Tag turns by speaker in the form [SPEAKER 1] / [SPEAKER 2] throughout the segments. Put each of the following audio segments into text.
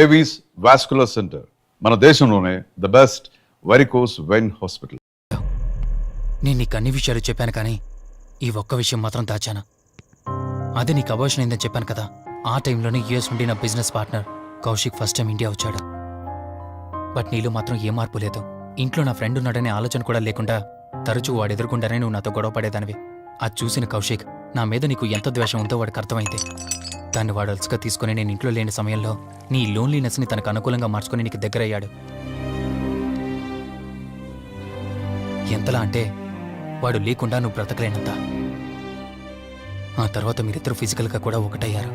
[SPEAKER 1] Avis vascular centre, మన దేశంలోనే the best varicose vein hospital.
[SPEAKER 2] నేను నీకు అన్ని విషయాలు చెప్పాను కానీ ఈ ఒక్క విషయం మాత్రం దాచాను. అదే నీకు అబార్షన్ అయిందని చెప్పాను కదా, ఆ టైంలోనే యూఎస్ నుండి నా business partner Kaushik first time India వచ్చాడు. బట్ నీలో మాత్రం ఏ మార్పు లేదు. ఇంట్లో నా ఫ్రెండ్ ఉన్నాడనే ఆలోచన కూడా లేకుండా తరచూ వాడు ఎదుర్కొంటానే నువ్వు నాతో గొడవ పడేదానివి. అది చూసిన కౌశిక్ నా మీద నీకు ఎంత ద్వేషం ఉందో వాడికి అర్థమైంది. దాన్ని వాడు అలసుగా తీసుకుని నేను ఇంట్లో లేని సమయంలో నీ లోన్లీనెస్ని తనకు అనుకూలంగా మార్చుకుని నీకు దగ్గరయ్యాడు. ఎంతలా అంటే వాడు లేకుండా నువ్వు బ్రతకలేనంత. ఆ తర్వాత మీరిద్దరు ఫిజికల్గా కూడా ఒకటయ్యారు.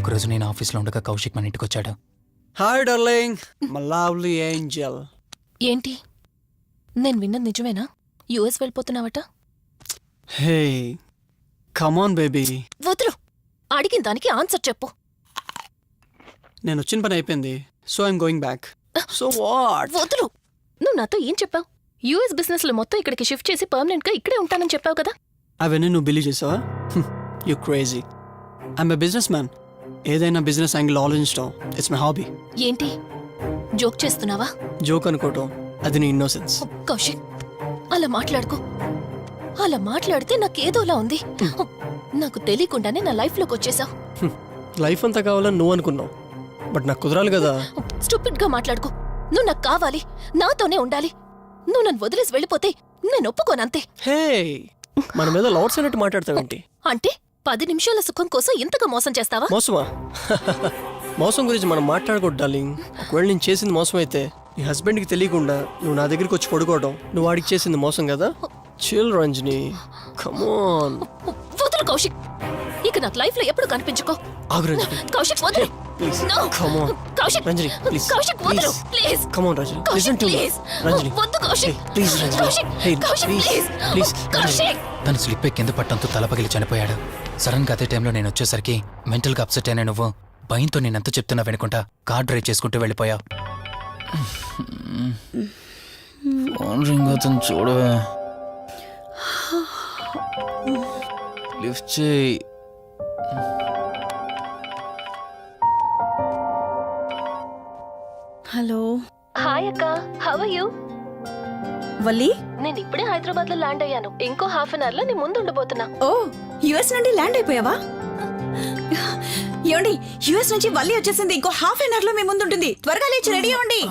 [SPEAKER 2] ఒకరోజు నేను ఆఫీస్లో ఉండగా కౌశిక్ మన ఇంటికి వచ్చాడు.
[SPEAKER 3] Hi darling, my lovely angel.
[SPEAKER 4] ఏంటి, నేను విన్నది నిజమేనా? యుఎస్ వెళ్ళిపోతున్నావట?
[SPEAKER 3] Hey come on baby.
[SPEAKER 4] వదులు, అడిగిన దానికి ఆన్సర్ చెప్పు.
[SPEAKER 3] నేను వచ్చిన పని అయిపోయింది, so I'm going back. So what?
[SPEAKER 4] వదులు. నువ్వు నాతో ఏం చెప్పావు? యుఎస్ బిజినెస్ లో మొత్తం ఇక్కడికి షిఫ్ట్ చేసి పర్మనెంట్ గా ఇక్కడే ఉంటానని చెప్పావు కదా.
[SPEAKER 3] అవన్నీ నువ్వు బిలీవ్ చేసావా? You crazy. I'm a business man. ఏదైనా బిజినెస్ యాంగిల్ ఆలోచించడం ఇట్స్ మై హాబీ.
[SPEAKER 4] ఏంటి, జోక్ చేస్తున్నావా?
[SPEAKER 3] జోక్ అనుకోవటం అది నీ ఇన్నోసెన్స్.
[SPEAKER 4] కౌశిక్, అలా మాట్లాడుకో. అలా మాట్లాడితే నాకేదోలా ఉంది. నాకు తెలియకుండానే నా లైఫ్ లోకి వచ్చేసావు.
[SPEAKER 3] లైఫ్ అంతా కావాలని నువ్వు అనుకున్నావు, బట్ నాకు కుదరాలి కదా.
[SPEAKER 4] స్టూపిడ్ గా మాట్లాడుకో. నువ్వు నాకు కావాలి, నాతోనే ఉండాలి. నువ్వు నన్ను వదిలేసి వెళ్ళిపోతే నేను ఒప్పుకోనంతే.
[SPEAKER 3] హే, మన మీద లవర్స్ అన్నట్టు మాట్లాడతావేంటి?
[SPEAKER 4] అంటే 10 నిమిషాల సుఖం కోసం ఇంతగా మోసం చేస్తావా?
[SPEAKER 3] మోసమా? మోసం గురించి మనం మాట్లాడకూడదు డార్లింగ్. ఒకవేళ నేను చేసింది మోసం అయితే నీ హస్బెండ్కి తెలియకుండా నువ్వు నా దగ్గరికి వచ్చి పడుకోవడం నువ్వు వాడికి చేసింది మోసం కదా. Chill Ranjani, come on.
[SPEAKER 4] వదులు కౌశిక్, ఇక నాకు లైఫ్ లో ఎప్పుడు కనిపించుకో.
[SPEAKER 3] ఆగు రంజని.
[SPEAKER 4] కౌశిక్ వదులు.
[SPEAKER 3] Please
[SPEAKER 4] No.
[SPEAKER 3] Come on.
[SPEAKER 4] Kaushik,
[SPEAKER 3] Ranjani please.
[SPEAKER 4] Kaushik వదులు please.
[SPEAKER 3] Come on Ranjani,
[SPEAKER 4] Kaushik
[SPEAKER 3] listen to me.
[SPEAKER 4] Please.
[SPEAKER 3] Ranjani
[SPEAKER 4] వద్దు Kaushik.
[SPEAKER 3] Please Ranjani.
[SPEAKER 4] Kaushik,
[SPEAKER 3] hey
[SPEAKER 4] Kaushik
[SPEAKER 3] please
[SPEAKER 4] please.
[SPEAKER 3] Please.
[SPEAKER 4] Kaushik.
[SPEAKER 2] తను స్లిప్ కింద పట్టంతో తల పగిలి చనిపోయాడు. సడన్ గా అదే టైంలో నేను వచ్చేసరికి మెంటల్ గా అప్సెట్ అయినా నువ్వు భయంతో నేనెంత చెప్తున్నా వెనుకుంటా కార్ డ్రైవ్ చేసుకుంటూ వెళ్ళిపోయావు. ఫోన్ రింగ్ అవుతుంది చూడవే. లిఫ్ట్ చేయి.
[SPEAKER 5] హలో.
[SPEAKER 4] హాయ్ అక్క, హౌ ఆర్ యు?
[SPEAKER 5] వల్లి,
[SPEAKER 4] నేను ఇప్పుడే హైదరాబాద్ లో ల్యాండ్ అయ్యాను. ఇంకో హాఫ్ అన్ అవర్ లో నీ ముందు ఉండబోతున్నా.
[SPEAKER 5] ఓ యుఎస్ నుండి ల్యాండ్ అయిపోయావా? ఏమండి, యుఎస్ నుంచి వల్లి వచ్చేసింది. ఇంకో హాఫ్ అన్ అవర్ లో మీ ముందు ఉంటుంది. త్వరగా లేచి రెడీ అవ్వండి.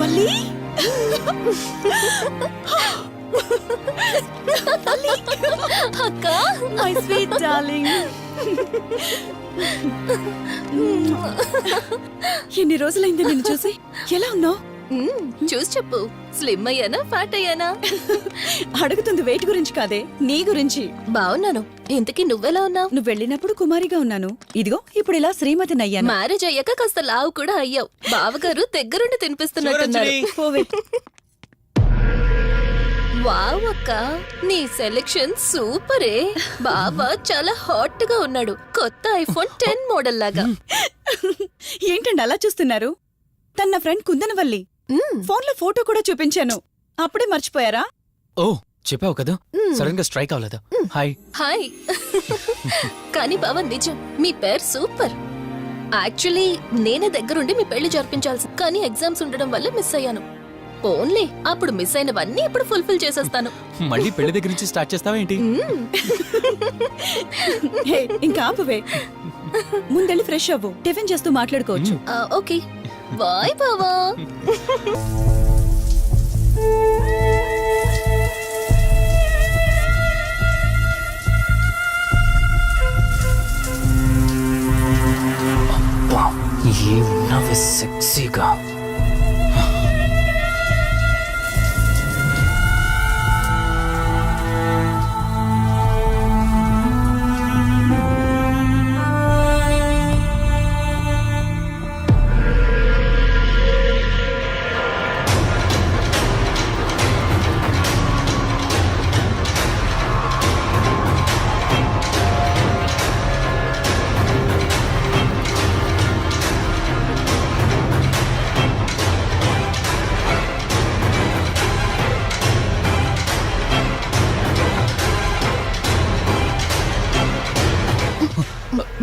[SPEAKER 5] వల్లి,
[SPEAKER 4] అక్క,
[SPEAKER 5] మై స్వీట్ డార్లింగ్. ఎన్ని రోజులైంది నిన్ను చూసి. ఎలా ఉన్నావు?
[SPEAKER 4] చూసి చెప్పు. స్లిమ్ అయ్యానా, ఫ్యాట్ అయ్యానా?
[SPEAKER 5] అడుగుతుంది వెయిట్ గురించి కాదే, నీ గురించి.
[SPEAKER 4] బాగున్నాను. ఇంతకీ నువ్వెలా ఉన్నావు?
[SPEAKER 5] నువ్వు వెళ్ళినప్పుడు కుమారిగా ఉన్నాను. ఇదిగో ఇప్పుడు ఇలా శ్రీమతిని అయ్యాను.
[SPEAKER 4] మ్యారేజ్ అయ్యాక కాస్త లావు కూడా అయ్యావు. బావగారు దగ్గరుండి తినిపిస్తున్నట్టున్నారు.
[SPEAKER 5] పోవే.
[SPEAKER 4] వావ్ అక్క, నీ సెలెక్షన్ సూపరే. బావ చాలా హాట్ గా ఉన్నాడు. కొత్త ఐఫోన్ 10 మోడల్ లాగా.
[SPEAKER 5] ఏంటండి అలా చూస్తున్నారు? తన ఫ్రెండ్ కుందనవల్లి. ఫోన్ లో ఫోటో కూడా చూపించాను. అప్పుడే మర్చిపోయారా?
[SPEAKER 2] ఓ చెప్పావు కదా, సడన్ గా స్ట్రైక్ అవ్వలేదు. హాయ్.
[SPEAKER 4] హాయ్. కానీ బావ నిజం, మీ పేరు సూపర్. యాక్చువల్లీ నేనే దగ్గరుండి మీ పెళ్లి జరిపించాల్సి, కానీ ఎగ్జామ్స్ ఉండడం వల్ల మిస్ అయ్యాను. ఓన్లీ అప్పుడు మిస్ అయినవన్నీ ఇప్పుడు ఫుల్ఫిల్ చేసేస్తాను.
[SPEAKER 2] మళ్ళీ పెళ్లి దగ్గర నుంచి స్టార్ట్ చేస్తావా ఏంటి?
[SPEAKER 5] ఇంకా ఆపువే. ముందెళ్ళి ఫ్రెష్ అవ్వు, టిఫిన్ చేస్తూ మాట్లాడుకోవచ్చు.
[SPEAKER 4] ఓకే బాయ్ బావా.
[SPEAKER 2] ఏమున్నావే సెక్సీగా.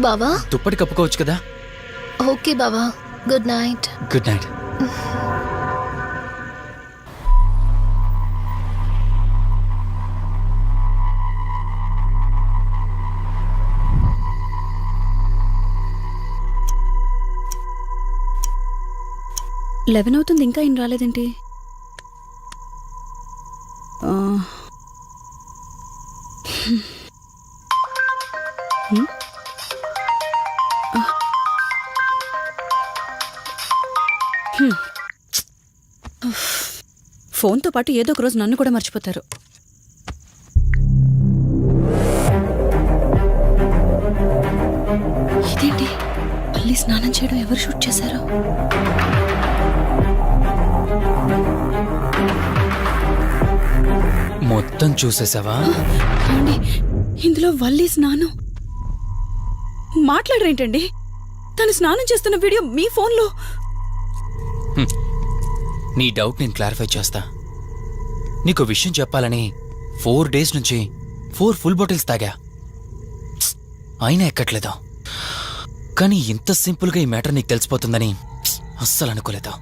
[SPEAKER 4] బావా
[SPEAKER 2] దుప్పటి కప్పుకోవచ్చు కదా.
[SPEAKER 4] ఓకే బావా, good night.
[SPEAKER 2] Good night.
[SPEAKER 5] Eleven అవుతుంది, ఇంకా ఏం రాలేదేంటి? ఆ. ఫోన్తో పాటు ఏదో ఒక రోజు నన్ను కూడా మర్చిపోతారు. ఇదేంటి, మళ్ళీ స్నానం చేయడం ఎవరు షూట్ చేశారు?
[SPEAKER 2] మొత్తం చూసేసావా?
[SPEAKER 5] ఏమండి, ఇందులో వల్లి స్నానం మాట్లాడరేంటండి? తను స్నానం చేస్తున్న వీడియో మీ ఫోన్లో.
[SPEAKER 2] నీ డౌట్ నేను క్లారిఫై చేస్తా. నీకు విషయం చెప్పాలని 4 days నుంచి 4 full బాటిల్స్ తాగా, అయినా ఎక్కట్లేదు. కానీ ఇంత సింపుల్గా ఈ మ్యాటర్ నీకు తెలిసిపోతుందని అస్సలు అనుకోలేదు.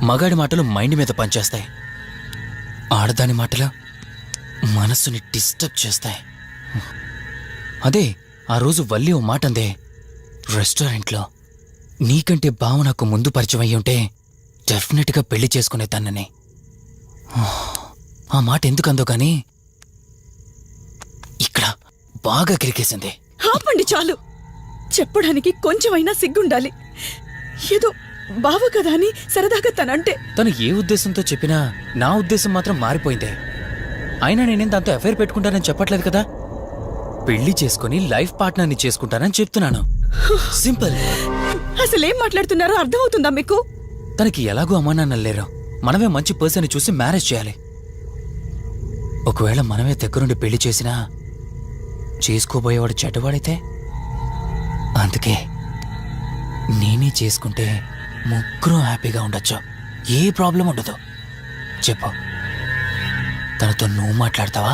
[SPEAKER 2] మగాడి మాటలు మైండ్ మీద పనిచేస్తాయి, ఆడదాని మాటలు మనస్సుని డిస్టర్బ్ చేస్తాయి. అదే ఆ రోజు వల్లి ఓ మాట అందే రెస్టారెంట్లో, నీకంటే బావ నాకు ముందు పరిచయం అయ్యి ఉంటే డెఫినెట్గా పెళ్లి చేసుకునేదాన్నని. ఆ మాట ఎందుకందో కానీ ఇక్కడ బాగా కిరికేసింది.
[SPEAKER 5] ఆపండి చాలు, చెప్పడానికి కొంచెమైనా సిగ్గుండాలి. ఏదో బావ కదా అని సరదాగా తనంటే.
[SPEAKER 2] తను ఏ ఉద్దేశంతో చెప్పినా నా ఉద్దేశం మాత్రం మారిపోయిందే. అయినా నేనేం దాంతో అఫైర్ పెట్టుకుంటానని చెప్పట్లేదు కదా, పెళ్లి చేసుకుని లైఫ్ పార్ట్నర్ని చేసుకుంటానని చెప్తున్నాను. సింపుల్.
[SPEAKER 5] అసలేం మాట్లాడుతున్నారో అర్థమవుతుందా మీకు?
[SPEAKER 2] తనకి ఎలాగో అమ్మానాన్నలు లేరు, మనమే మంచి పర్సన్ చూసి మ్యారేజ్ చేయాలి. ఒకవేళ మనమే దగ్గరుండి పెళ్లి చేసినా చేసుకోబోయేవాడు చెడ్డవాడైతే, అందుకే నేనే చేసుకుంటే ముగ్గురు హ్యాపీగా ఉండొచ్చు, ఏ ప్రాబ్లం ఉండదు. చెప్పు, తనతో నువ్వు మాట్లాడతావా,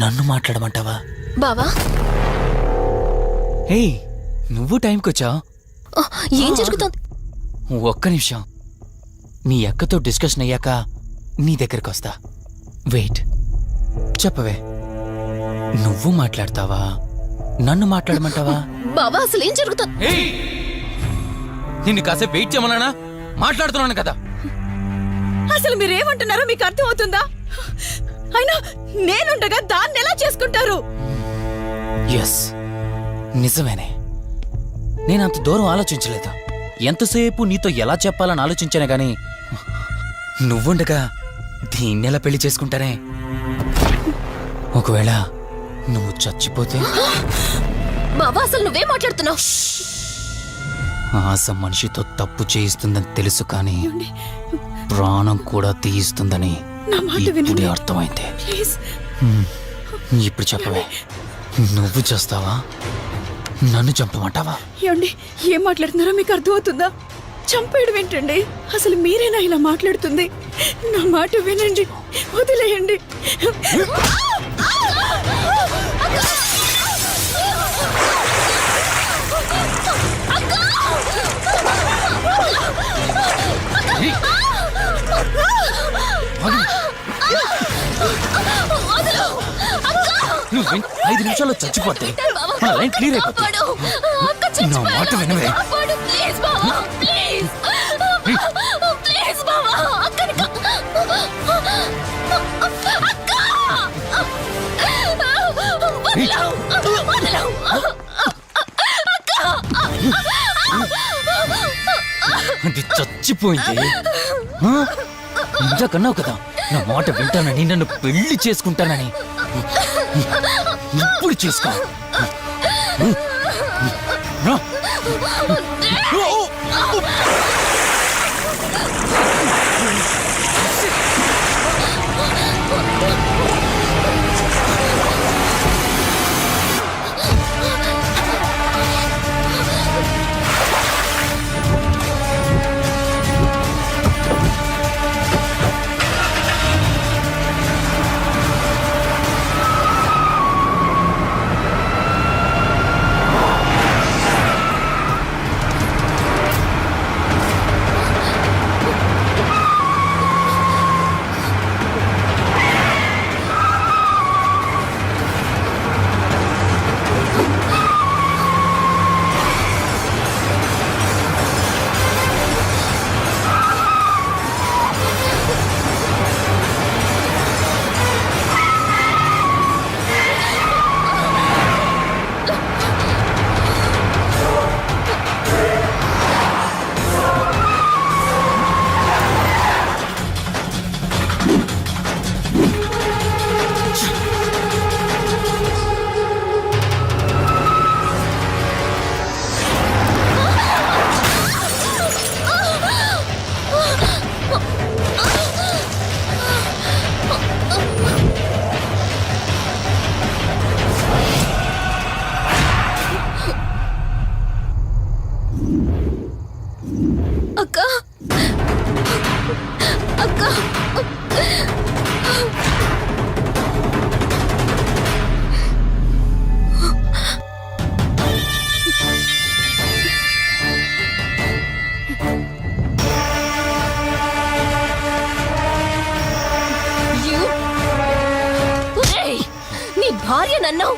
[SPEAKER 2] నన్ను మాట్లాడమంటావా?
[SPEAKER 4] బావా
[SPEAKER 2] హే, నువ్వు టైంకొచ్చావు.
[SPEAKER 4] ఏం జరుగుతోంది?
[SPEAKER 2] ఒక్క నిమిషం, నీ అక్కతో డిస్కషన్ అయ్యాక నీ దగ్గరికి వస్తా. వెయిట్, చెప్పవే, నువ్వు మాట్లాడతావా, నన్ను మాట్లాడమంటావా?
[SPEAKER 4] బావా అసలు ఏం జరుగుతోంది?
[SPEAKER 2] నిన్ను కాసేపు వెయిట్ చేయమన్నానా? మాట్లాడుతున్నాను కదా.
[SPEAKER 5] అసలు మీరేమంటున్నారో మీకు అర్థమవుతుందా? అయినా నేనుండగా దాన్ని ఎలా చేసుకుంటారు?
[SPEAKER 2] ఎస్, నిజమేనే. నేనంత దూరం ఆలోచించలేదు. ఎంతసేపు నీతో ఎలా చెప్పాలని ఆలోచించానే గాని, నువ్వుండగా దీన్నెలా పెళ్లి చేసుకుంటానే? ఒకవేళ నువ్వు చచ్చిపోతే?
[SPEAKER 4] బావా అసలు నువ్వేం మాట్లాడుతున్నావు?
[SPEAKER 2] ఆశ మనిషితో తప్పు చేయిస్తుందని తెలుసు, కానీ ప్రాణం కూడా తీయిస్తుందని
[SPEAKER 5] నా మాట
[SPEAKER 2] ఇప్పుడే
[SPEAKER 5] వినండి
[SPEAKER 2] అర్థమైంది.
[SPEAKER 5] ప్లీజ్.
[SPEAKER 2] ఇప్పుడు చెప్పవే, నువ్వు చేస్తావా, నన్ను చంపమంటావా?
[SPEAKER 5] ఏమండి, ఏం మాట్లాడుతున్నారో మీకు అర్థమవుతుందా? చంపేయడం ఏంటండి? అసలు మీరేనా ఇలా మాట్లాడుతుంది? నా మాట వినండి, వదిలేయండి.
[SPEAKER 2] నువ్వు 5 నిమిషాల్లో చచ్చిపోతే మన లైన్ క్లియర్ అయిపోతుంది. నా మాట వినవే.
[SPEAKER 4] అక్క
[SPEAKER 2] అది చచ్చిపోయింది. ఆ? ఇందాకన్నావు కదా నా మాట వింటానని, నన్ను పెళ్లి చేసుకుంటానని. ఇప్పుడు చేసుకో. రా.
[SPEAKER 4] అక్క అక్క నీ భార్య నన్నావు,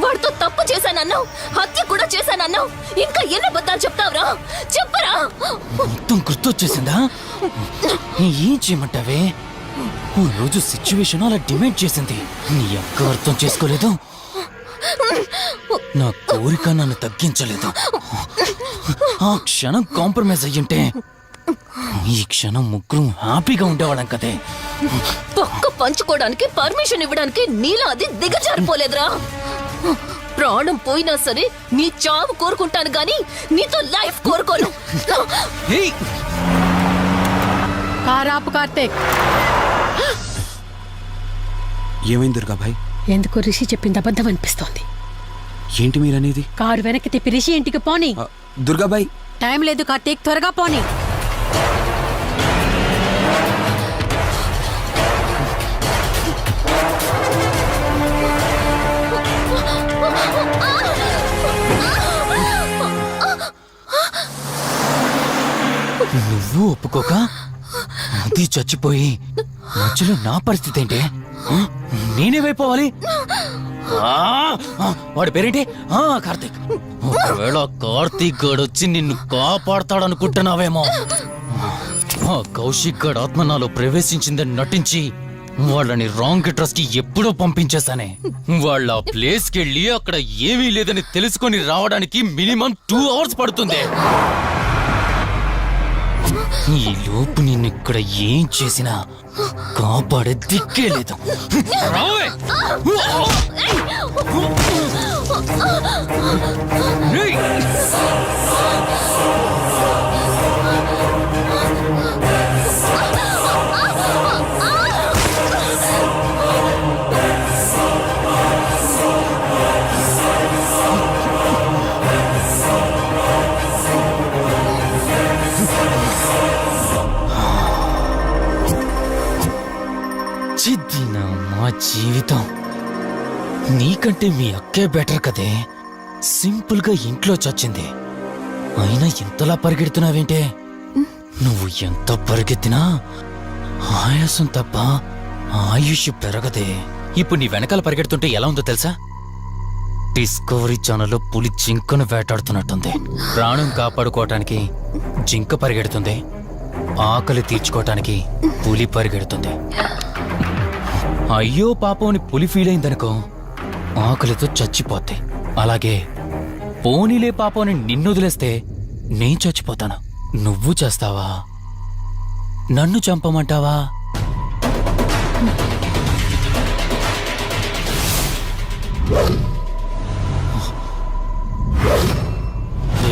[SPEAKER 4] వాడితో తప్పు చేశానన్నావు, హత్య కూడా చేశానన్నావు. ఇంకా ఎన్ని అబద్ధాలు చెప్తావురా? చెప్పరా?
[SPEAKER 2] మొత్తం గుర్తొచ్చేసిందా? ఏం చేయమంటావే? ఓ రోజు సిచ్యువేషన్ అలా డిమాండ్ చేసింది. నీ అక్క అర్థం చేసుకోలేదు, నా కోరిక నన్ను తగ్గించలేదు. ఆ క్షణం కాంప్రమైజ్ అయ్యుంటే ఈ క్షణం ముగ్గురు హ్యాపీగా ఉండేవాళ్ళం కదే.
[SPEAKER 4] పక్క పంచుకోవడానికి పర్మిషన్ ఇవ్వడానికి నీలో అది దిగజారిపోలేదురా. ప్రాణం పోయినా సరే నీ చావు కోరుకుంటాను గాని నీతో లైఫ్ కోరుకోను.
[SPEAKER 2] ఏయ్!
[SPEAKER 6] కారాపు కార్తీక్,
[SPEAKER 7] ఏమైంది దుర్గాభాయ్?
[SPEAKER 6] ఎందుకు రిషి చెప్పింది అబద్ధం అనిపిస్తోంది.
[SPEAKER 7] ఏంటి మీరనేది?
[SPEAKER 6] కారు వెనక్కి తిప్పి రిషి ఇంటికి పోని.
[SPEAKER 7] దుర్గాబాయ్,
[SPEAKER 6] టైం లేదు కార్తీక్, త్వరగా పోని.
[SPEAKER 2] నువ్వు ఒప్పుకోక అది చచ్చిపోయి మధ్యలో నా పరిస్థితి ఏంటి? నేనేమైపోవాలి? వాడి పేరేంటి? కార్తీక్. ఒకవేళ కార్తీక్ గడు వచ్చి నిన్ను కాపాడతాడనుకుంటున్నావేమో. కౌశిక్ గడ్ ఆత్మ నాలో ప్రవేశించిందని నటించి వాళ్ళని రాంగ్ అడ్రస్ కి ఎప్పుడో పంపించేశానే. వాళ్ళ ప్లేస్ కి వెళ్ళి అక్కడ ఏమీ లేదని తెలుసుకొని రావడానికి మినిమం 2 hours పడుతుంది. ఈ లోపు నిన్ను ఇక్కడ ఏం చేసినా కాపాడే దిక్కే లేదు. రావే! ఏయ్! చిద్దినా మా జీవితం. నీకంటే మీ అక్కే బెటర్ కదే. సింపుల్ గా ఇంట్లో చచ్చింది, అయినా ఇంతలా పరిగెడుతున్నావేంటే? నువ్వు ఎంత పరిగెత్తినా ఆయాసం తప్ప ఆయుష్ పెరగదే. ఇప్పుడు నీ వెనకాల పరిగెడుతుంటే ఎలా ఉందో తెలుసా? డిస్కవరీ ఛానల్లో పులి జింకను వేటాడుతున్నట్టుంది. ప్రాణం కాపాడుకోవటానికి జింక పరిగెడుతుంది, ఆకలి తీర్చుకోవటానికి పులి పరిగెడుతుంది. అయ్యో పాపం అని పులి ఫీల్ అయిందనుకో, ఆకలితో చచ్చిపోద్ది. అలాగే పోనీలే పాపం అని నిన్నొదిలేస్తే నేను చచ్చిపోతాను. నువ్వు చేస్తావా? నన్ను చంపమంటావా?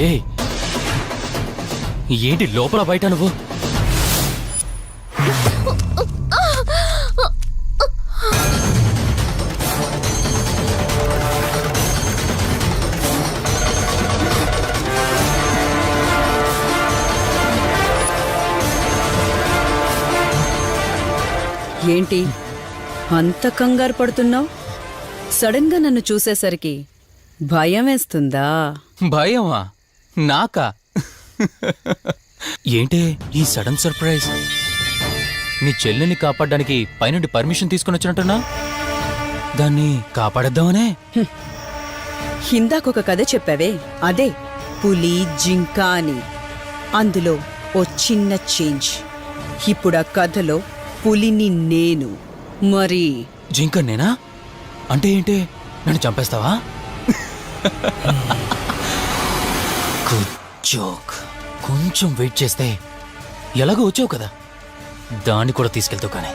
[SPEAKER 2] ఏయ్, ఏంటి లోపల బయట నువ్వు?
[SPEAKER 5] ఏంటి అంత కంగారు పడుతున్నావు? సడన్ గా నన్ను చూసేసరికి భయం వేస్తుందా?
[SPEAKER 2] భయమా? నాకా? ఏంటే ఈ సడన్ సర్ప్రైజ్? నీ చెల్లెల్ని కాపాడడానికి పైనుండి పర్మిషన్ తీసుకుని వచ్చినట్టున్నా? దాన్ని కాపాడేద్దామనే?
[SPEAKER 5] ఇందాకొక కథ చెప్పావే, అదే పులి జింక అని. అందులో ఓ చిన్న చేంజ్. ఇప్పుడు ఆ కథలో పులిని నేను. మరి
[SPEAKER 2] జింక నేనా? అంటే ఏంటి? నన్ను చంపేస్తావా? Good joke. కొంచెం వెయిట్ చేస్తే ఎలాగో వచ్చావు కదా, దాన్ని కూడా తీసుకెళ్తావు. కానీ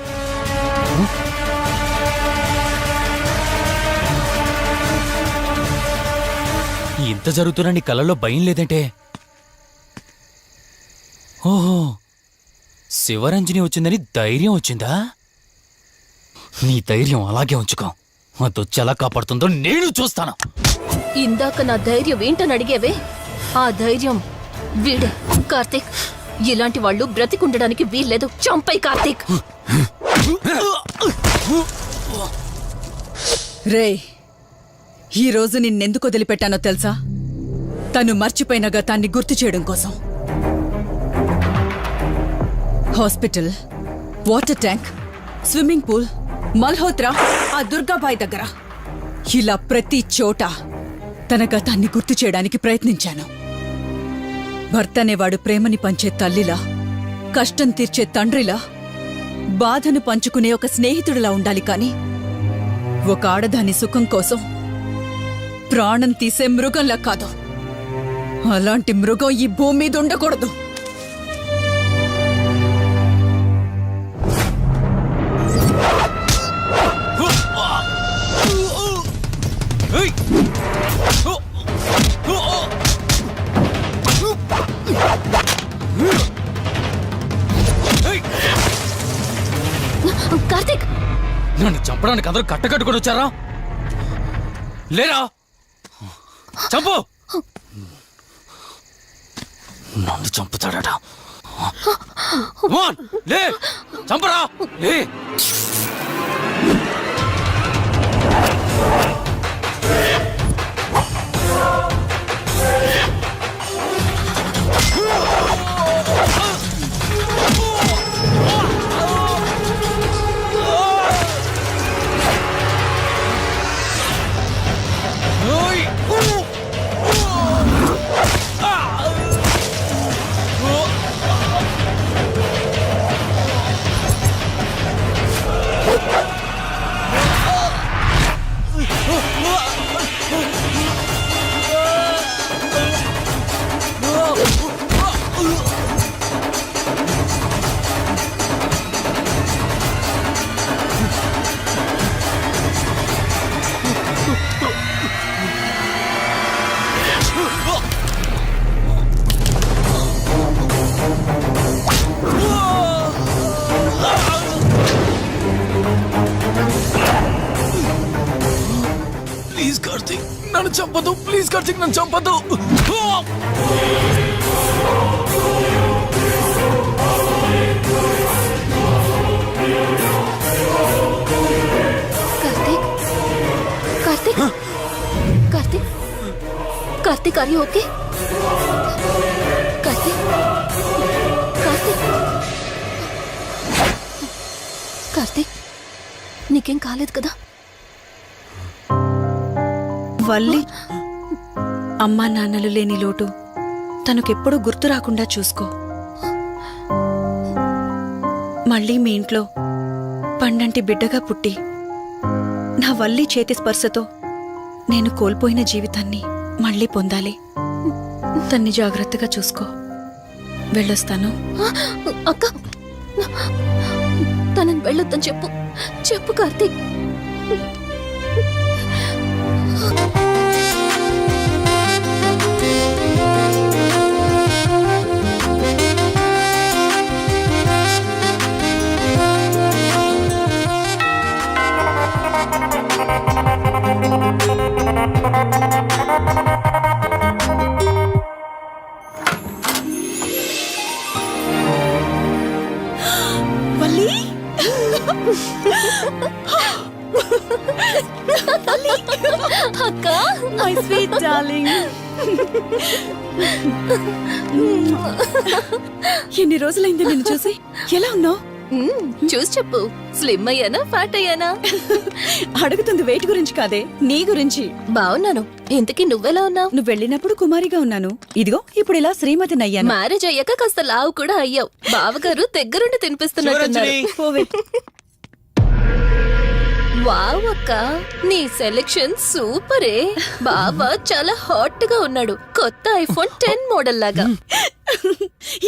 [SPEAKER 2] ఇంత జరుగుతున్నా నీ కళ్ళల్లో భయం లేదంటే? ఓహో, శివరంజని వచ్చిందని ధైర్యం వచ్చిందా? నీ ధైర్యం అలాగే ఉంచుకో. అదొచ్చి ఎలా కాపాడుతుందో నేను చూస్తాను.
[SPEAKER 4] ఇందాక నా ధైర్యం ఏంటని అడిగేవే, ఆ ధైర్యం వీడే కార్తీక్. ఇలాంటి వాళ్ళు బ్రతికుండడానికి వీల్లేదు. చంపై కార్తీక్.
[SPEAKER 5] రే, ఈరోజు నిన్నెందుకు వదిలిపెట్టానో తెలుసా? తను మర్చిపోయిన గతాన్ని గుర్తు చేయడం కోసం. Hospital, water tank, swimming pool, Malhotra, ఆ దుర్గాబాయి దగ్గర, ఇలా ప్రతి చోట తన గతాన్ని గుర్తు చేయడానికి ప్రయత్నించాను. భర్త అనేవాడు ప్రేమని పంచే తల్లిలా, కష్టం తీర్చే తండ్రిలా, బాధను పంచుకునే ఒక స్నేహితుడిలా ఉండాలి. కాని ఒక ఆడదాని సుఖం కోసం ప్రాణం తీసే మృగంలా కాదు. అలాంటి మృగం ఈ భూమి మీద ఉండకూడదు.
[SPEAKER 4] కార్తీక్,
[SPEAKER 2] నన్ను చంపడానికి అందరూ కట్టకట్టుకుని వచ్చారా? లేరా? చంపు! నన్ను చంపుతాడట. లే, చంపరా! లే! ప్లీజ్ కార్తీక్, నన్ను చంపదు. ప్లీజ్ కార్తీక్, నన్ను చంపదు.
[SPEAKER 4] Karthik, Karthik, Karthik, Karthik, are you okay? Karthik, Karthik, Karthik, నీకేం కాలేదు కదా?
[SPEAKER 5] వల్లి, అమ్మా నాన్నలు లేని లోటు తనకెప్పుడూ గుర్తు రాకుండా చూసుకో. మళ్ళీ మీ ఇంట్లో పండంటి బిడ్డగా పుట్టి నా వల్లి చేతి స్పర్శతో నేను కోల్పోయిన జీవితాన్ని మళ్ళీ పొందాలి. తన్ని జాగ్రత్తగా చూసుకో. వెళ్ళొస్తాను.
[SPEAKER 4] అక్క తనని వెళ్ళొద్దని చెప్పు చెప్పు కార్తీక్.
[SPEAKER 5] వల్లి
[SPEAKER 4] అక్క
[SPEAKER 5] మై స్వీట్ డార్లింగ్. ఎన్ని రోజులైంది నిన్ను చూసి. ఎలా ఉన్నావు?
[SPEAKER 4] చూసి చెప్పు. స్లిమ్ అయ్యానా ఫ్యాట్ అయ్యానా?
[SPEAKER 5] అడుగుతుంది వెయిట్ గురించి కాదే, నీ గురించి.
[SPEAKER 4] బాగున్నాను. ఇంతకీ నువ్వెలా ఉన్నావు?
[SPEAKER 5] నువ్వు వెళ్ళినప్పుడు కుమారిగా ఉన్నాను, ఇదిగో ఇప్పుడు ఇలా శ్రీమతిని అయ్యాను.
[SPEAKER 4] మ్యారేజ్ అయ్యాక కాస్త లావు కూడా అయ్యావు. బావగారు దగ్గరుండి తినిపిస్తున్నట్టున్నారు.
[SPEAKER 5] పోవే.
[SPEAKER 4] వావ్ అక్క, నీ సెలెక్షన్ సూపరే. బావ చాలా హాట్ గా ఉన్నాడు. కొత్త ఐఫోన్ 10 మోడల్ లాగా.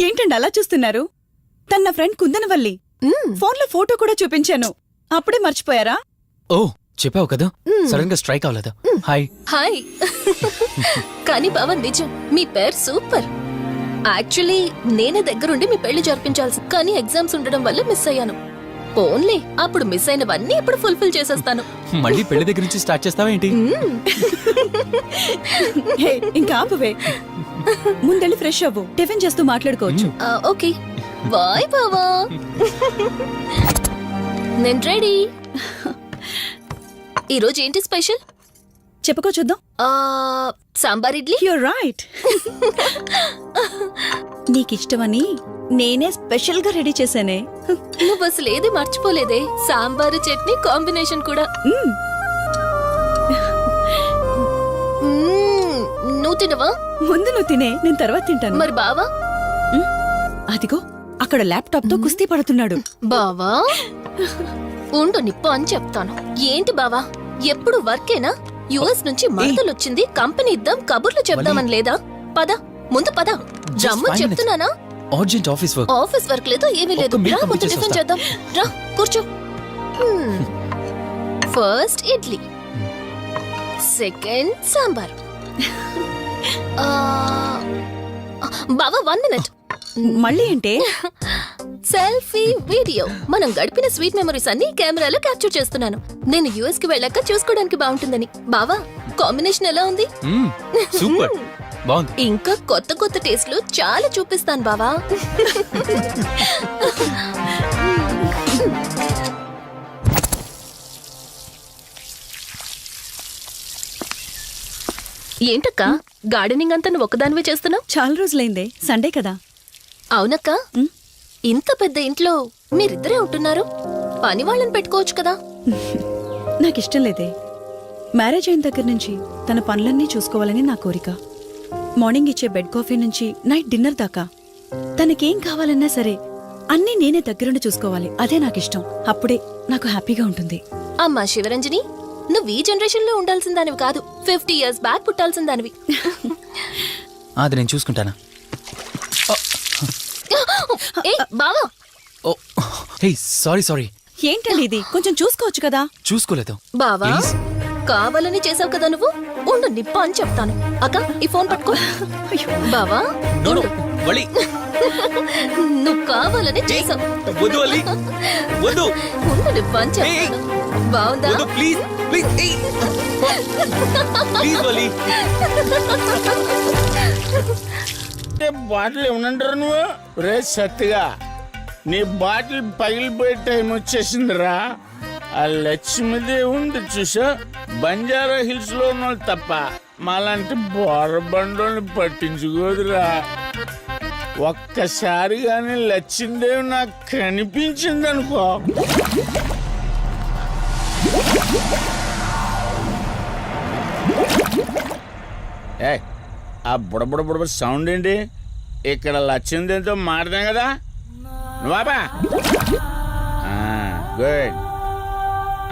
[SPEAKER 5] ఏంటండి అలా చూస్తున్నారు? తన ఫ్రెండ్ కుందనవల్లి. ఫోన్ లో ఫోటో కూడా చూపించాను, అప్పుడే మర్చిపోయారా?
[SPEAKER 2] ఓ చెప్పావు కదా, సడన్ గా స్ట్రైక్ అవ్వలేదు. హాయ్.
[SPEAKER 4] హాయ్. కానీ బావ నిజం, మీ పేరు సూపర్. యాక్చువల్లీ నేనే దగ్గరుండి మీ పెళ్లి జరిపించాల్సి, కానీ ఎగ్జామ్స్ ఉండడం వల్ల మిస్ అయ్యాను. ఓన్లీ అప్పుడు మిస్ అయినవన్నీ ఇప్పుడు ఫుల్ఫిల్ చేసేస్తాను.
[SPEAKER 2] మళ్ళీ పెళ్లి దగ్గర నుంచి స్టార్ట్ చేస్తావా ఏంటి?
[SPEAKER 5] హే, ఇంకా ఆపువే. ముందెళ్ళి ఫ్రెష్ అవ్వు, టిఫిన్ చేస్తూ మాట్లాడుకోవచ్చు.
[SPEAKER 4] ఓకే బాయ్ బావా. నేను రెడీ. ఈరోజు ఏంటి స్పెషల్?
[SPEAKER 5] చెప్పుకో చూద్దాం.
[SPEAKER 4] సాంబార్ ఇడ్లీ.
[SPEAKER 5] You're right. నీకిష్టమని నేనే స్పెషల్ గా రెడీ చేశానే.
[SPEAKER 4] నువ్వు అసలు ఏది మర్చిపోలేదే. సాంబారు చట్నీ కాంబినేషన్ కూడా. నువ్వు తినవా?
[SPEAKER 5] ముందు నువ్వు తినే, నేను తర్వాత తింటాను.
[SPEAKER 4] మరి బావా?
[SPEAKER 5] అదిగో అక్కడ ల్యాప్టాప్ తో కుస్తీ పడుతున్నాడు.
[SPEAKER 4] బావా ఉండు, నిప్పు అని చెప్తాను. ఏంటి బావా ఎప్పుడు వర్కేనా? యుఎస్ నుంచి మరదలొచ్చింది, కంపెనీ ఇద్దాం, కబుర్లు చెప్దామని లేదా? పద ముందు పద. జమ్ము చెప్తున్నానా?
[SPEAKER 2] Urgent office work.
[SPEAKER 4] Office work లేదు, ఏమీ లేదు.
[SPEAKER 2] ఒక్క
[SPEAKER 4] రా
[SPEAKER 2] minute
[SPEAKER 4] ముందు టిఫిన్
[SPEAKER 2] పంపించేసి
[SPEAKER 4] చేద్దాం. రా కూర్చో. First idli, second sambar. బావా 1 మినిట్.
[SPEAKER 5] మళ్ళీ అంటే
[SPEAKER 4] సెల్ఫీ వీడియో. మనం గడిపిన స్వీట్ మెమరీస్ అన్ని కెమెరాలో క్యాప్చర్ చేస్తున్నాను. నేను యుఎస్ కి వెళ్ళాక చూసుకోవడానికి బాగుంటుందని. బావా కాంబినేషన్ ఎలా ఉంది?
[SPEAKER 2] సూపర్ బాగుంది.
[SPEAKER 4] ఇంకా కొత్త కొత్త టేస్ట్లు చాలా చూపిస్తాను బావా. ఏంటక్క గార్డెనింగ్ అంతా నువ్వు ఒక్కదానివే చేస్తున్నావు?
[SPEAKER 5] చాలా రోజులైందే, సండే కదా.
[SPEAKER 4] అవునక్క, ఇంత పెద్ద ఇంట్లో మీరిద్దరే ఉంటున్నారు, పని వాళ్ళని పెట్టుకోవచ్చు కదా.
[SPEAKER 5] నాకిష్టం లేదే. మ్యారేజ్ అయిన దగ్గర నుంచి తన పనులన్నీ చూసుకోవాలని నా కోరిక. మార్నింగ్ ఇచ్చే బెడ్ కాఫీ నుంచి నైట్ డిన్నర్ దాకా తనకేం కావాలన్నా సరే అన్నీ నేనే దగ్గరుండి చూసుకోవాలి. అదే నాకిష్టం. అప్పుడే నాకు హ్యాపీగా ఉంటుంది.
[SPEAKER 4] అమ్మా శివరంజని, నువ్వు ఈ జనరేషన్ లో ఉండాల్సిన దానివి కాదు, 50 years బ్యాక్ పుట్టాల్సిన దానివి.
[SPEAKER 2] అది నేను చూసుకుంటానా?
[SPEAKER 4] ఏ బావా,
[SPEAKER 2] ఓ హే సారీ సారీ.
[SPEAKER 5] ఏంటండి ఇది, కొంచెం చూసుకోవచ్చు కదా.
[SPEAKER 2] చూసుకోలేదు.
[SPEAKER 4] బావా
[SPEAKER 2] Please.
[SPEAKER 4] కావాలని చేసావు కదా నువ్వు. ఉండు నిప్ప అని చెప్తాను. అక్క ఈ ఫోన్ పట్టుకో. బావా
[SPEAKER 2] నో నో
[SPEAKER 4] ఉండు.
[SPEAKER 2] వలి.
[SPEAKER 4] నువ్వు కావాలని చేసావు.
[SPEAKER 2] వద్దు వలి. వద్దు.
[SPEAKER 4] ఉండు నిప్ప అని చెప్తాను. బావుందా?
[SPEAKER 2] వద్దు ప్లీజ్ ప్లీజ్. ప్లీజ్ వలి.
[SPEAKER 8] బాటిల్ ఏమనంటారు నువ్వు? రే సత్తిగా, నీ బాటిల్ పగిలిపోయే టైం వచ్చేసిందిరా. ఆ లక్ష్మీదేవి ఉంది చూసా, బంజారా హిల్స్ లో ఉన్న తప్ప మాలాంటి బోరబండోని పట్టించుకోదురా. ఒక్కసారి కానీ లక్ష్మీదేవి నాకు కనిపించింది అనుకో, ఆ బుడబుడ సౌండ్ ఏంటి? ఇక్కడ లక్ష్మీదేవితో మాడదాం కదా నువ్వా? గుడ్.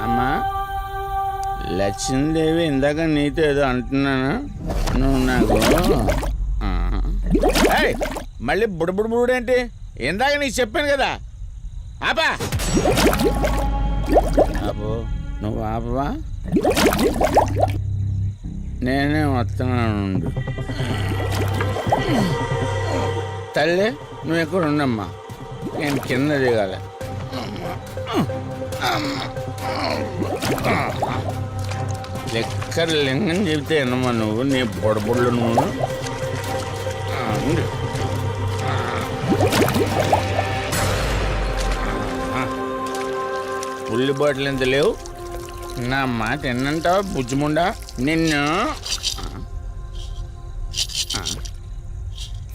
[SPEAKER 8] అమ్మా లక్ష్మీదేవి, ఇందాక నీతో ఏదో అంటున్నాను, నువ్వు నాకు మళ్ళీ బుడబుడు ఏంటి? ఇందాక నీకు చెప్పాను కదా, ఆపా. అబ్బో, నువ్వు ఆపవా? నేనే వస్తున్నాను. తల్లి, నువ్వు ఎక్కడ ఉండమ్మా, నేను కింద దిగాలి. లెక్కర్ లింగం చెబితే ఎన్నమ్మా నువ్వు, నీ బొడబుళ్ళు నువ్వు. పుల్లి బాటిల్ ఎంత లేవు, నా మాట ఎన్నంటావా బుజ్జిముండా నిన్ను.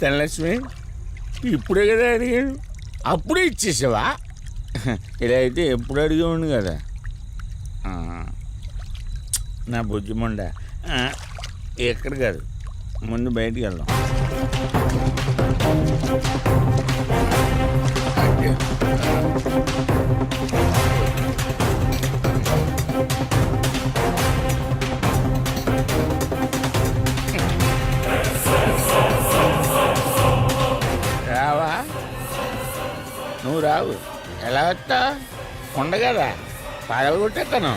[SPEAKER 8] ధనలక్ష్మి, ఇప్పుడే కదా అడిగాడు, అప్పుడే ఇచ్చేసావా? ఇలా అయితే ఎప్పుడు అడిగేవాడు కదా నా బుజ్జిముండా. ఎక్కడ కాదు, ముందు బయటికి వెళ్దాం. రావా? నువ్వు రావు, ఎలా వస్తా? కొండ కదా, పగలగొట్టేస్తాను.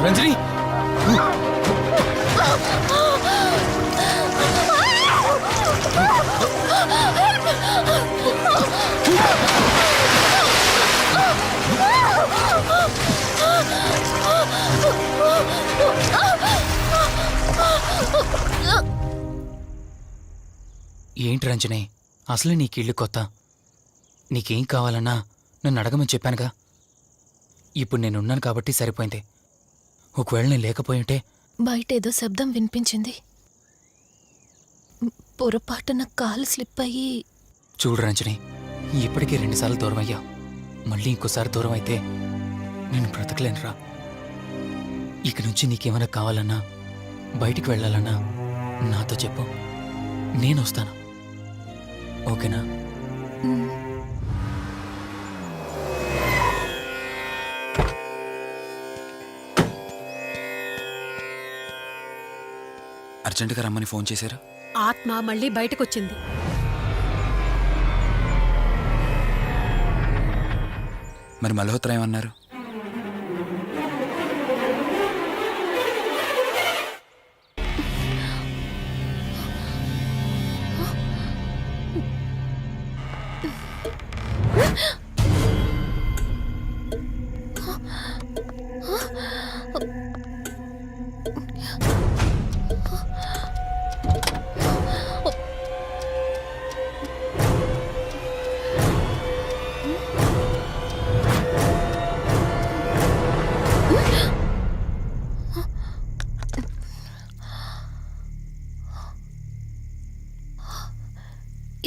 [SPEAKER 2] రంజని, ఏంటి రంజని, అసలే నీకు ఇల్లు కొత్త. నీకేం కావాలన్నా నన్ను అడగమని చెప్పానుగా. ఇప్పుడు నేనున్నాను కాబట్టి సరిపోయింది. ఒకవేళ నేను లేకపోయింటే
[SPEAKER 4] బయట ఏదో శబ్దం వినిపించింది. పొరపాటున కాలు స్లిప్ అయ్యి.
[SPEAKER 2] చూడు రంజని, ఇప్పటికే 2 సార్లు దూరం అయ్యా. మళ్ళీ ఇంకోసారి దూరం అయితే నేను బ్రతకలేనురా. ఇక నుంచి నీకేమైనా కావాలన్నా, బయటికి వెళ్ళాలన్నా నాతో చెప్పు, నేను వస్తాను. ఓకేనా?
[SPEAKER 7] అర్జెంటుగా రమ్మని ఫోన్ చేశారు.
[SPEAKER 6] ఆత్మ మళ్ళీ బయటకొచ్చింది.
[SPEAKER 7] మరి మల్హోత్రా ఏమన్నారు?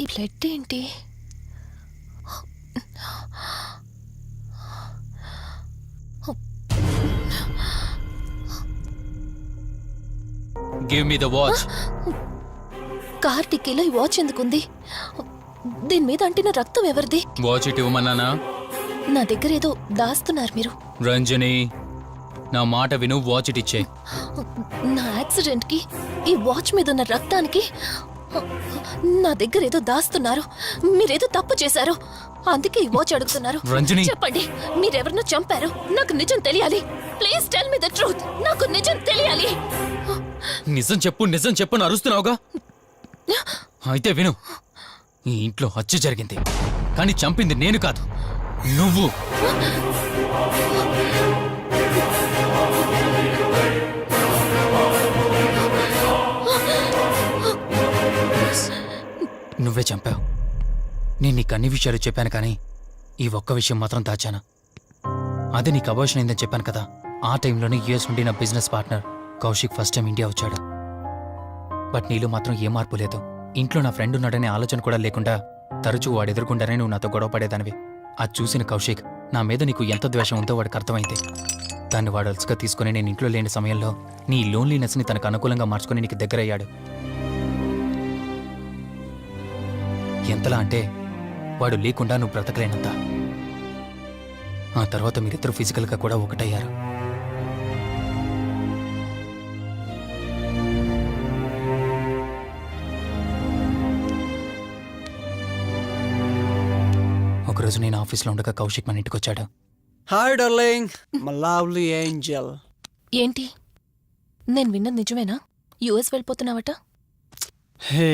[SPEAKER 4] ఈ బ్లడ్ ఏంటి?
[SPEAKER 2] Give me the watch.
[SPEAKER 4] Car టిక్కీలో ఈ వాచ్ ఎందుకుంది? దీని మీద అంటిన రక్తం ఎవరిది?
[SPEAKER 2] వాచ్ ఇటు ఇవ్వమన్నానా?
[SPEAKER 4] నా దగ్గర ఏదో దాస్తున్నారు మీరు.
[SPEAKER 2] రంజని, నా మాట విను, వాచ్ ఇటు ఇచ్చే.
[SPEAKER 4] నా యాక్సిడెంట్ కి ఈ వాచ్ మీద ఉన్న రక్తానికి నా దగ్గర ఏదో దాస్తున్నారు. మీరేదో తప్పు చేశారు, అందుకే ఈ వాచ్ అడుగుతున్నారు.
[SPEAKER 2] రంజని.
[SPEAKER 4] చెప్పండి, మీరెవరినో చంపారు. నాకు నిజం తెలియాలి. Please tell me the truth. నాకు నిజం తెలియాలి.
[SPEAKER 2] నిజం చెప్పు, నిజం చెప్పు అని అరుస్తున్నావుగా. అయితే విను, ఈ ఇంట్లో హత్య జరిగింది, కానీ చంపింది నేను కాదు, నువ్వు. నువ్వే చంపావు. నేను నీకు అన్ని విషయాలు చెప్పాను, కానీ ఈ ఒక్క విషయం మాత్రం దాచాను. అదే నీకు అబార్షన్ అయిందని చెప్పాను కదా. ఆ టైంలోనే యుఎస్ నుండి నా business partner Kaushik first time India వచ్చాడు. బట్ నీలో మాత్రం ఏ మార్పు లేదు. ఇంట్లో నా ఫ్రెండ్ ఉన్నాడనే ఆలోచన కూడా లేకుండా తరచూ వాడు ఎదుర్కొండానే నువ్వు నాతో గొడవ పడేదానివి. అది చూసిన కౌశిక్ నా మీద నీకు ఎంత ద్వేషం ఉందో వాడికి అర్థమైంది. దాన్ని వాడు అలసుగా తీసుకుని నేను ఇంట్లో లేని సమయంలో నీ లోన్లీనెస్ని తనకు అనుకూలంగా మార్చుకుని నీకు దగ్గరయ్యాడు. ఎంతలా అంటే వాడు లేకుండా నువ్వు బ్రతకలేనంత. ఆ తర్వాత మీరిద్దరూ ఫిజికల్గా కూడా ఒకటయ్యారు. ఒకరోజు నేను ఆఫీస్లో ఉండగా కౌశిక్ మన ఇంటికి వచ్చాడు.
[SPEAKER 3] Hi darling, my lovely angel.
[SPEAKER 4] ఏంటి, నేను విన్నది నిజమేనా? యుఎస్ వెళ్ళిపోతున్నావట?
[SPEAKER 3] Hey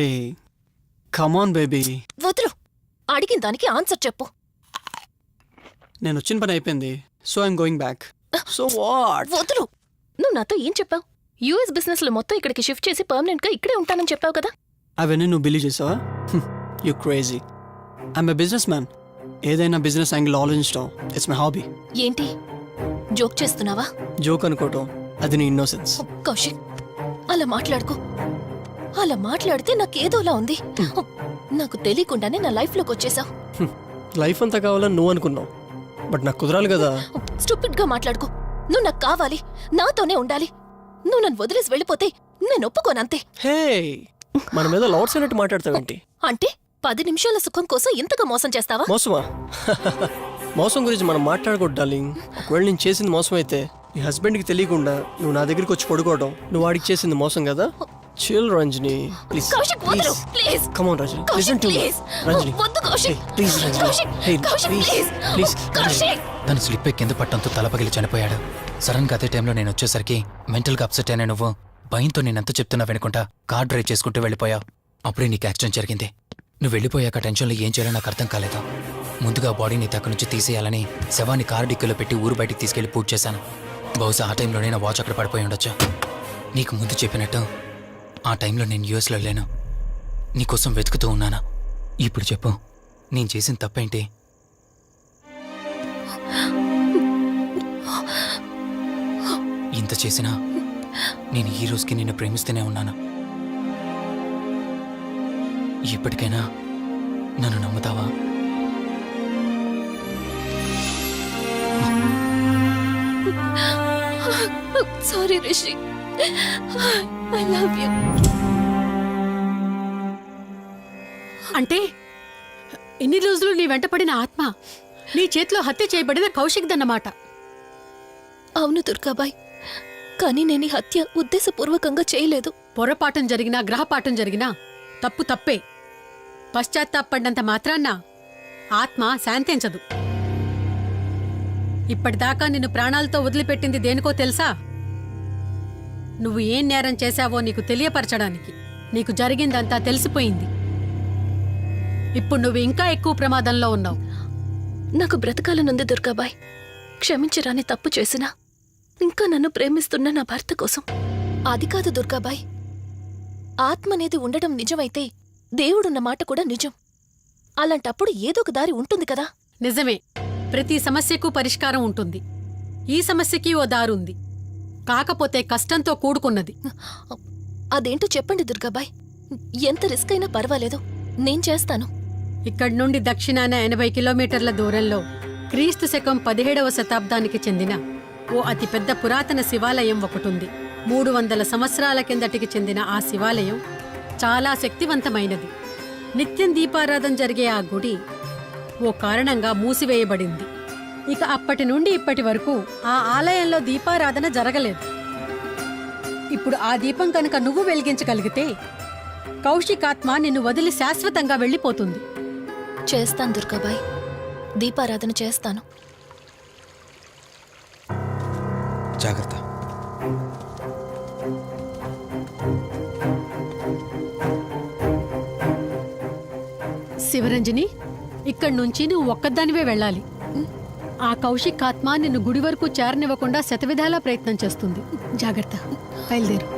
[SPEAKER 3] come on baby.
[SPEAKER 4] వదులు, అడిగిన దానికి ఆన్సర్ చెప్పు.
[SPEAKER 3] నేను వచ్చిన పని అయిపోయింది, so I'm going back. So what?
[SPEAKER 4] వదులు. నువ్వు నాతో ఏం చెప్పావు? యుఎస్ బిజినెస్ లో మొత్తం ఇక్కడికి షిఫ్ట్ చేసి పర్మనెంట్ గా ఇక్కడే ఉంటానని చెప్పావు కదా.
[SPEAKER 3] అవన్నీ నువ్వు బిలీవ్ చేసావా? You crazy. I'm a business man. ఏదైనా బిజినెస్ యాంగిల్ ఆలోచించడం ఇట్స్ మై హాబీ.
[SPEAKER 4] ఏంటి, జోక్ చేస్తున్నావా?
[SPEAKER 3] జోక్ అనుకోవటం అది నీ ఇన్నోసెన్స్.
[SPEAKER 4] కౌశిక్, అలా మాట్లాడుకో. అలా మాట్లాడితే నాకేదోలా ఉంది. నాకు తెలియకుండానే నా లైఫ్ లోకి వచ్చేసావు.
[SPEAKER 3] లైఫ్ అంతా కావాలని నువ్వు అనుకున్నావు, బట్ నాకు కుదరాలి కదా.
[SPEAKER 4] స్టూపిడ్ గా మాట్లాడుకో. నువ్వు నాకు కావాలి, నాతోనే ఉండాలి. నువ్వు నన్ను వదిలేసి వెళ్ళిపోతే నేను ఒప్పుకోనంతే.
[SPEAKER 3] హే, మన మీద లవర్స్ అన్నట్టు మాట్లాడతావేంటి?
[SPEAKER 4] అంటే 10 నిమిషాల సుఖం కోసం ఇంతగా మోసం చేస్తావా?
[SPEAKER 3] మోసమా? మోసం గురించి మనం మాట్లాడకూడదు డార్లింగ్. ఒకవేళ నేను చేసింది మోసం అయితే నీ హస్బెండ్కి తెలియకుండా నువ్వు నా దగ్గరికి వచ్చి పడుకోవడం నువ్వు వాడికి చేసింది మోసం కదా. Chill Ranjani, please.
[SPEAKER 4] కౌశిక్, వదలు, please.
[SPEAKER 3] Come on Ranjani,
[SPEAKER 4] Kaushik,
[SPEAKER 3] listen to me.
[SPEAKER 4] Please.
[SPEAKER 3] Ranjani,
[SPEAKER 4] వద్దు Kaushik.
[SPEAKER 3] Please Ranjani.
[SPEAKER 4] Kaushik,
[SPEAKER 3] hey
[SPEAKER 4] Kaushik,
[SPEAKER 3] please,
[SPEAKER 4] please.
[SPEAKER 3] Please.
[SPEAKER 4] Kaushik.
[SPEAKER 2] తను స్లిప్ కింద పట్టంతో తల పగిలి చనిపోయాడు. సడన్ గా అదే టైంలో నేను వచ్చేసరికి మెంటల్గా అప్సెట్ అయినా నువ్వు భయంతో నేనెంత చెప్తున్నా వినకుండా కార్ డ్రైవ్ చేసుకుంటూ వెళ్ళిపోయావు. అప్పుడే నీకు యాక్సిడెంట్ జరిగింది. నువ్వు వెళ్ళిపోయాక టెన్షన్లో ఏం చేయాలో నాకు అర్థం కాలేదు. ముందుగా బాడీని అక్కడి నుంచి తీసేయాలని శవాన్ని కారు డిక్కీలో పెట్టి ఊరు బయటికి తీసుకెళ్లి పూజ చేశాను. బహుశా ఆ టైంలోనే నా వాచ్ అక్కడ పడిపోయి ఉండొచ్చు. నీకు ముందు చెప్పినట్టు ఆ టైంలో నేను యూఎస్లో లేను. నీకోసం వెతుకుతూ ఉన్నాను. ఇప్పుడు చెప్పు, నేను చేసిన తప్పేంటి? ఇంత చేసినా నేను ఈ రోజుకి నిన్ను ప్రేమిస్తూనే ఉన్నాను. ఇప్పటికైనా నన్ను నమ్ముతావా?
[SPEAKER 4] Sorry Rishi, I love you.
[SPEAKER 6] అంటే ఇన్ని రోజులు నీ వెంటపడిన ఆత్మ నీ చేతిలో హత్య చేయబడిన కౌశిక్ దన్నమాట.
[SPEAKER 4] అవును దుర్గాబాయ్, కానీ నేను ఈ హత్య ఉద్దేశపూర్వకంగా చేయలేదు.
[SPEAKER 6] పొరపాఠం జరిగినా గ్రహపాఠం జరిగినా తప్పు తప్పే. పశ్చాత్తాపడినంత మాత్రాన్న ఆత్మ శాంతించదు. ఇప్పటిదాకా నిన్ను ప్రాణాలతో వదిలిపెట్టింది దేనికో తెలుసా? నువ్వు ఏం నేరం చేశావో నీకు తెలియపరచడానికి. నీకు జరిగిందంతా తెలిసిపోయింది. ఇప్పుడు నువ్వు ఇంకా ఎక్కువ ప్రమాదంలో ఉన్నావు.
[SPEAKER 4] నాకు బ్రతకాలనుంది దుర్గాబాయ్. క్షమించరాని తప్పు చేసినా ఇంకా నన్ను ప్రేమిస్తున్న నా భర్త కోసం. అది కాదు దుర్గాబాయ్, ఆత్మ అనేది ఉండడం నిజమైతే దేవుడున్న మాట కూడా నిజం. అలాంటప్పుడు ఏదో ఒక దారి ఉంటుంది కదా.
[SPEAKER 6] నిజమే, ప్రతి సమస్యకు పరిష్కారం ఉంటుంది. ఈ సమస్యకి ఓ దారుంది, కాకపోతే కష్టంతో కూడుకున్నది.
[SPEAKER 4] అదేంటో చెప్పండి దుర్గాబాయ్. ఎంత రిస్క్ అయినా పర్వాలేదు, నేను చేస్తాను.
[SPEAKER 6] ఇక్కడి నుండి దక్షిణాన 80 కిలోమీటర్ల దూరంలో క్రీస్తు శకం 17వ శతాబ్దానికి చెందిన ఓ అతిపెద్ద పురాతన శివాలయం ఒకటుంది. 300 సంవత్సరాల కిందటికి చెందిన ఆ శివాలయం చాలా శక్తివంతమైనది. నిత్యం దీపారాధన జరిగే ఆ గుడి ఓ కారణంగా మూసివేయబడింది. ఇక అప్పటి నుండి ఇప్పటి వరకు ఆ ఆలయంలో దీపారాధన జరగలేదు. ఇప్పుడు ఆ దీపం కనుక నువ్వు వెలిగించగలిగితే కౌశికాత్మ నిన్ను వదిలి శాశ్వతంగా వెళ్ళిపోతుంది.
[SPEAKER 4] చేస్తాను దుర్గాబాయ్, దీపారాధన చేస్తాను.
[SPEAKER 7] జాగ్రత్త.
[SPEAKER 6] శివరంజని, ఇక్కడి నుంచి నువ్వు ఒక్కదానివే వెళ్ళాలి. ఆ కౌశికాత్మ నిన్ను గుడి వరకు చేరనివ్వకుండా శతవిధాలా ప్రయత్నం చేస్తుంది. జాగ్రత్త, బయలుదేరు.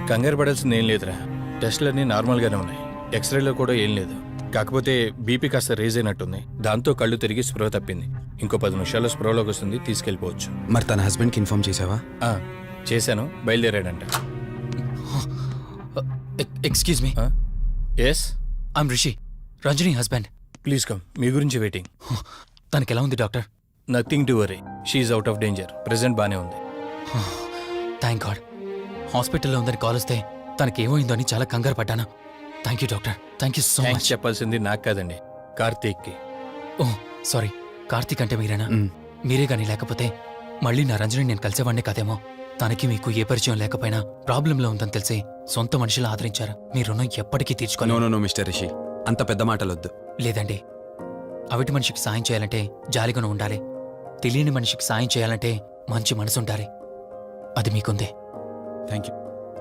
[SPEAKER 9] కంగారు పడాల్సింది ఏం లేదురా. టెస్టులన్నీ నార్మల్గానే ఉన్నాయి. ఎక్స్రేలో కూడా ఏం లేదు. కాకపోతే బీపీ కాస్త రేజ్ అయినట్టుంది. దాంతో కళ్ళు తిరిగి స్పృహ తప్పింది. ఇంకో 10 నిమిషాల్లో స్పృహలోకి వస్తుంది, తీసుకెళ్ళిపోవచ్చు.
[SPEAKER 7] మరి తన హస్బెండ్కి ఇన్ఫార్మ్ చేసావా?
[SPEAKER 9] చేశాను, బయలుదేరాడంట.
[SPEAKER 2] Excuse me,
[SPEAKER 9] yes,
[SPEAKER 2] I'm Rishi, Ranjani husband.
[SPEAKER 9] Please come. మీ గురించి వెయిటింగ్.
[SPEAKER 2] తనకి ఎలా ఉంది doctor?
[SPEAKER 9] Nothing to worry, she's out of danger. Present బానే ఉంది.
[SPEAKER 2] Thank God. హాస్పిటల్లో ఉందని కాల్ వస్తే తనకేమైందో అని చాలా కంగారు పడ్డాను. Thank you doctor, thank you so
[SPEAKER 9] thanks
[SPEAKER 2] much.
[SPEAKER 9] చెప్పాల్సింది నాకు కాదండి, కార్తీక్కి.
[SPEAKER 2] ఓ సారీ, కార్తీక్ అంటే మీరేనా? మీరే కానీ లేకపోతే మళ్ళీ నా రంజని నేను కలిసేవాడినే కాదేమో. తనకి మీకు ఏ పరిచయం లేకపోయినా ప్రాబ్లంలో ఉందని తెలిసి సొంత మనుషులు ఆదరించారు. మీ రుణం ఎప్పటికీ తీర్చుకోను.
[SPEAKER 7] నో మిస్టర్ రిషి, అంత పెద్ద మాటలొద్దు.
[SPEAKER 2] లేదండి, అవిటి మనిషికి సాయం చేయాలంటే జాలిగుణం ఉండాలి. తెలియని మనిషికి సాయం చేయాలంటే మంచి మనసు ఉండాలి. అది మీకుందే.
[SPEAKER 7] Thank you.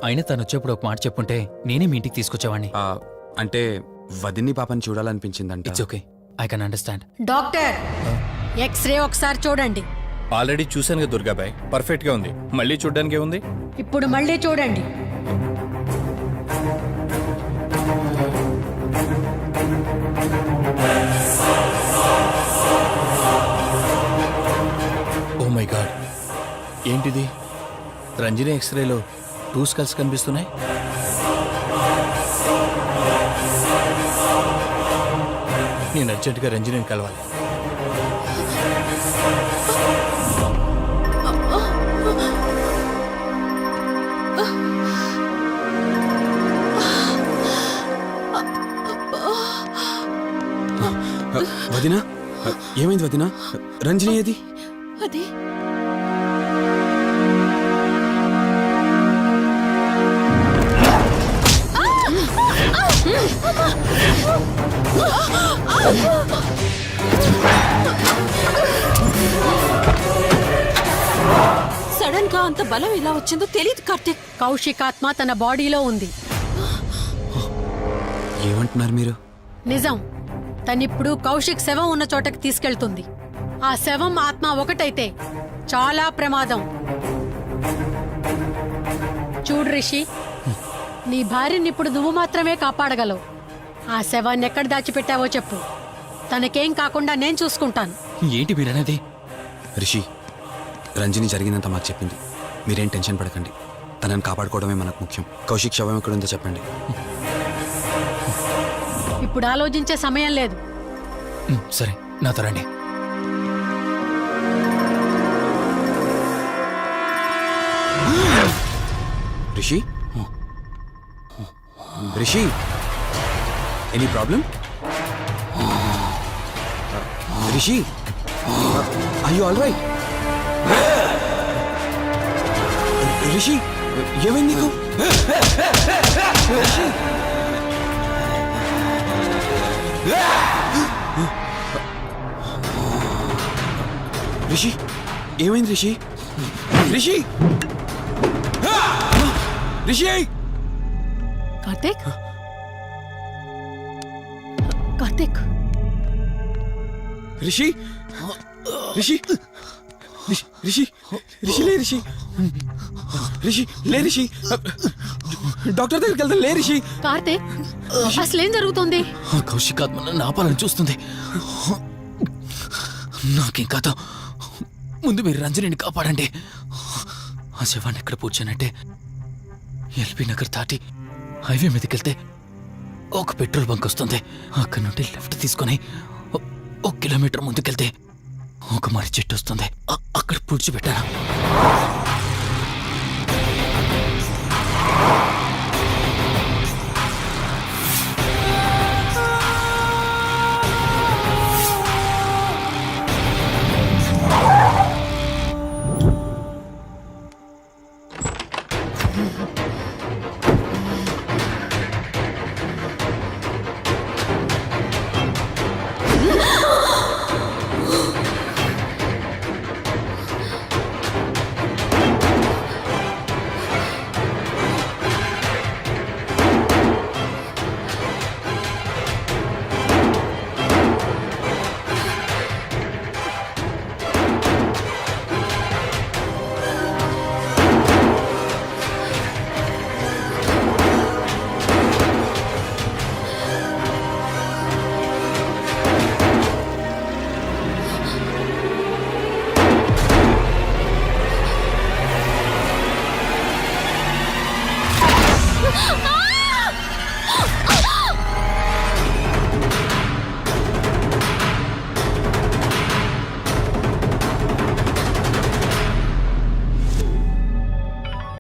[SPEAKER 2] అయినా తను వచ్చేప్పుడు ఒక మాట చెప్పుంటే నేనే మీ ఇంటికి తీసుకొచ్చేవాడిని.
[SPEAKER 7] అంటే వదిన్ని పాపని చూడాలనిపించిందంట.
[SPEAKER 2] It's okay, I can understand.
[SPEAKER 6] Doctor, x-ray ఒకసారి చూడండి.
[SPEAKER 9] ఆల్రెడీ చూశాను కదా దుర్గాబాయ్, పర్ఫెక్ట్గా ఉంది. మళ్ళీ చూడ్డానికి ఏముంది?
[SPEAKER 6] ఇప్పుడు మళ్ళీ చూడండి.
[SPEAKER 9] ఓ మై గాడ్, ఏంటిది? రంజని ఎక్స్రేలో 2 స్కల్స్ కనిపిస్తున్నాయి. నేను అర్జెంటుగా రంజనిని కలవాలి.
[SPEAKER 7] వదినా, ఏమైంది వదినా? రంజని ఏది?
[SPEAKER 4] అది
[SPEAKER 5] సడన్ గా అంత బలం ఎలా వచ్చిందో తెలియదు కార్తీక్.
[SPEAKER 6] కౌశికాత్మ తన బాడీలో ఉంది.
[SPEAKER 7] ఏమంటున్నారు మీరు?
[SPEAKER 6] నిజం. తనిప్పుడు కౌశిక్ శవం ఉన్న చోటకి తీసుకెళ్తుంది. ఆ శవం ఆత్మ ఒకటైతే చాలా ప్రమాదం. చూడు రిషి, నీ భార్యని ఇప్పుడు నువ్వు మాత్రమే కాపాడగలవు. ఆ శవాన్ని ఎక్కడ దాచిపెట్టావో చెప్పు. తనకేం కాకుండా నేను చూసుకుంటాను.
[SPEAKER 2] ఏంటి మీరనేది?
[SPEAKER 7] రిషి, రంజని జరిగినంత మాకు చెప్పింది. మీరేం టెన్షన్ పడకండి. తనని కాపాడుకోవడమే మనకు ముఖ్యం. కౌశిక్ శవం ఎక్కడుందో చెప్పండి.
[SPEAKER 6] ఇప్పుడు ఆలోచించే సమయం లేదు.
[SPEAKER 2] సరే నాతో రండి.
[SPEAKER 7] Rishi Rishi any problem? Rishi are you all right? Rishi ఏమైంది నీకు? రిషి రిషి ఏమైంది రిషి? రిషి రిషి
[SPEAKER 6] కార్తీక్ కార్తీక్
[SPEAKER 7] రిషి రిషి రిషి రిషి లే రిషి రిషి లే రిషి డాక్టర్ దగ్గరికి వెళ్తాను. లే రిషి.
[SPEAKER 6] కార్తీక్ అసలేం జరుగుతోంది?
[SPEAKER 2] ఆ కౌశిక్ ఆత్మ నన్ను ఆపాలని చూస్తుంది. నాకేం కాదు, ముందు మీరు రంజనిని కాపాడండి. ఆ శవాన్ని ఎక్కడ పూడ్చానంటే ఎల్బీ నగర్ దాటి హైవే మీదకి వెళ్తే ఒక పెట్రోల్ బంక్ వస్తుంది. అక్కడ నుండి లెఫ్ట్ తీసుకొని 1 కిలోమీటర్ ముందుకెళ్తే ఒక మర్రి చెట్టు వస్తుంది. అక్కడ పూడ్చిపెట్టాను.